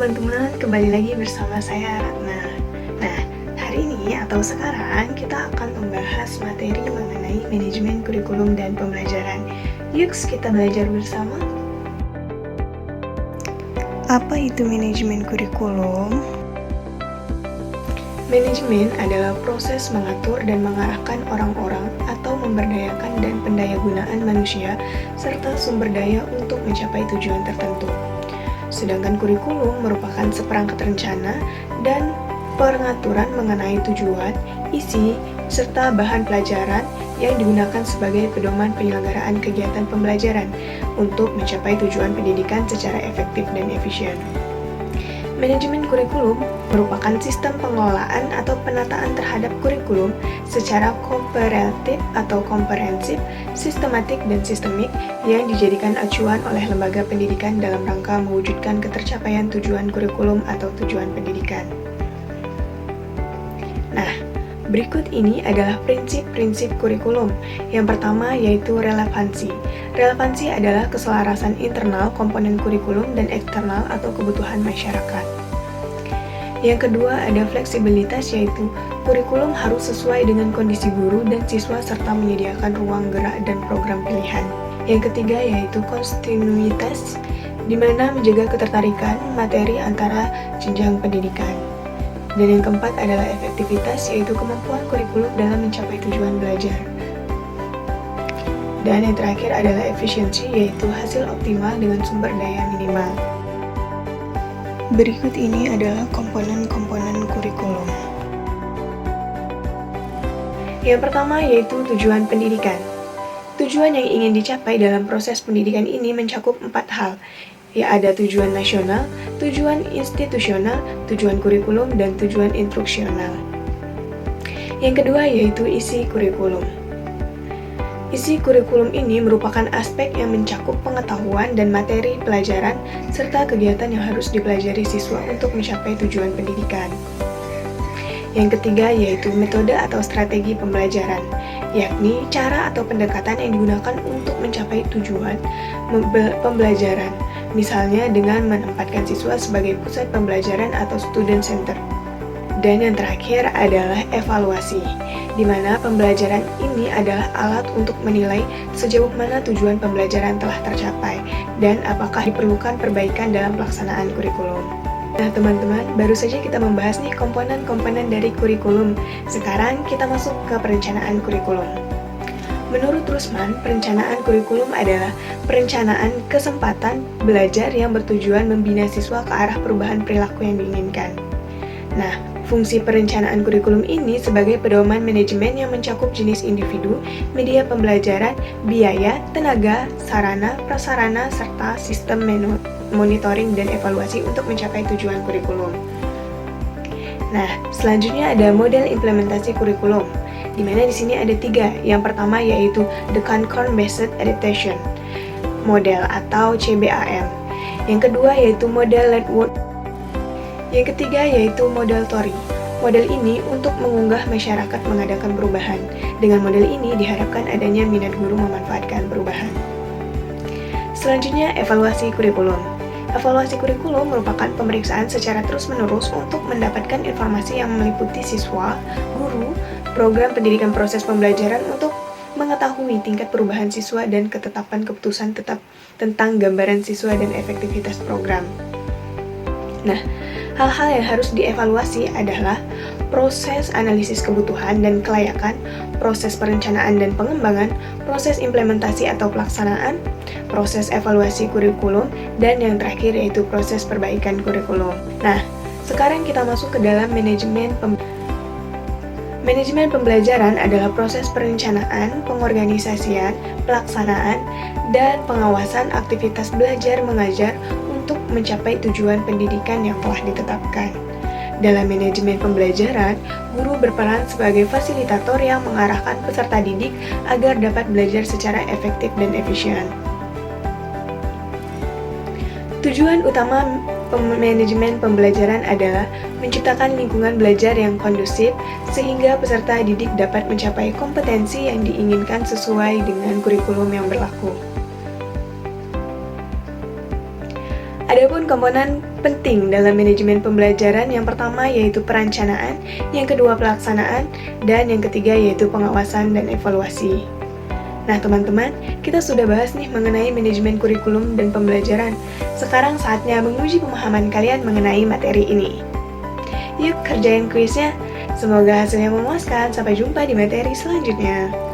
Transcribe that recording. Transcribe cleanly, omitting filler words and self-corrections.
teman-teman, kembali lagi bersama saya Ratna. Nah, hari ini atau sekarang kita akan membahas materi mengenai manajemen kurikulum dan pembelajaran. Yuk kita belajar bersama. Apa itu manajemen kurikulum? Manajemen adalah proses mengatur dan mengarahkan orang-orang atau memberdayakan dan pendayagunaan manusia serta sumber daya untuk mencapai tujuan tertentu. Sedangkan kurikulum merupakan seperangkat rencana dan pengaturan mengenai tujuan, isi, serta bahan pelajaran yang digunakan sebagai pedoman penyelenggaraan kegiatan pembelajaran untuk mencapai tujuan pendidikan secara efektif dan efisien. Manajemen kurikulum merupakan sistem pengelolaan atau penataan terhadap kurikulum secara komparatif atau komprehensif, sistematik, dan sistemik yang dijadikan acuan oleh lembaga pendidikan dalam rangka mewujudkan ketercapaian tujuan kurikulum atau tujuan pendidikan. Nah, berikut ini adalah prinsip-prinsip kurikulum. Yang pertama yaitu relevansi. Relevansi adalah keselarasan internal komponen kurikulum dan eksternal atau kebutuhan masyarakat. Yang kedua ada fleksibilitas, yaitu kurikulum harus sesuai dengan kondisi guru dan siswa serta menyediakan ruang gerak dan program pilihan. Yang ketiga yaitu kontinuitas, di mana menjaga ketertarikan materi antara jenjang pendidikan. Dan yang keempat adalah efektivitas, yaitu kemampuan kurikulum dalam mencapai tujuan belajar. Dan yang terakhir adalah efisiensi, yaitu hasil optimal dengan sumber daya minimal. Berikut ini adalah komponen-komponen kurikulum. Yang pertama yaitu tujuan pendidikan. Tujuan yang ingin dicapai dalam proses pendidikan ini mencakup 4 hal, ya ada tujuan nasional, tujuan institusional, tujuan kurikulum, dan tujuan instruksional. Yang kedua yaitu isi kurikulum. Isi kurikulum ini merupakan aspek yang mencakup pengetahuan dan materi pelajaran serta kegiatan yang harus dipelajari siswa untuk mencapai tujuan pendidikan. Yang ketiga yaitu metode atau strategi pembelajaran, yakni cara atau pendekatan yang digunakan untuk mencapai tujuan pembelajaran, misalnya dengan menempatkan siswa sebagai pusat pembelajaran atau student center. Dan yang terakhir adalah evaluasi, di mana pembelajaran ini adalah alat untuk menilai sejauh mana tujuan pembelajaran telah tercapai dan apakah diperlukan perbaikan dalam pelaksanaan kurikulum. Nah teman-teman, baru saja kita membahas nih komponen-komponen dari kurikulum. Sekarang kita masuk ke perencanaan kurikulum. Menurut Rusman, perencanaan kurikulum adalah perencanaan kesempatan belajar yang bertujuan membina siswa ke arah perubahan perilaku yang diinginkan. Nah, fungsi perencanaan kurikulum ini sebagai pedoman manajemen yang mencakup jenis individu, media pembelajaran, biaya, tenaga, sarana, prasarana, serta sistem monitoring dan evaluasi untuk mencapai tujuan kurikulum. Nah, selanjutnya ada model implementasi kurikulum, di mana di sini ada 3. Yang pertama yaitu the Concurrent Based Adaptation model atau CBAM. Yang kedua yaitu model Ledwood. Yang ketiga yaitu model Tori. Model ini untuk mengunggah masyarakat mengadakan perubahan. Dengan model ini diharapkan adanya minat guru memanfaatkan perubahan. Selanjutnya, evaluasi kurikulum. Evaluasi kurikulum merupakan pemeriksaan secara terus-menerus untuk mendapatkan informasi yang meliputi siswa, guru, program pendidikan proses pembelajaran untuk mengetahui tingkat perubahan siswa dan ketetapan keputusan tetap tentang gambaran siswa dan efektivitas program. Nah, hal-hal yang harus dievaluasi adalah proses analisis kebutuhan dan kelayakan, proses perencanaan dan pengembangan, proses implementasi atau pelaksanaan, proses evaluasi kurikulum, dan yang terakhir yaitu proses perbaikan kurikulum. Nah, sekarang kita masuk ke dalam manajemen pembelajaran adalah proses perencanaan, pengorganisasian, pelaksanaan, dan pengawasan aktivitas belajar mengajar untuk mencapai tujuan pendidikan yang telah ditetapkan. Dalam manajemen pembelajaran, guru berperan sebagai fasilitator yang mengarahkan peserta didik agar dapat belajar secara efektif dan efisien. Tujuan utama manajemen pembelajaran adalah menciptakan lingkungan belajar yang kondusif sehingga peserta didik dapat mencapai kompetensi yang diinginkan sesuai dengan kurikulum yang berlaku. Adapun komponen penting dalam manajemen pembelajaran yang pertama yaitu perencanaan, yang kedua pelaksanaan, dan yang ketiga yaitu pengawasan dan evaluasi. Nah teman-teman, kita sudah bahas nih mengenai manajemen kurikulum dan pembelajaran. Sekarang saatnya menguji pemahaman kalian mengenai materi ini. Yuk kerjain kuisnya, semoga hasilnya memuaskan. Sampai jumpa di materi selanjutnya.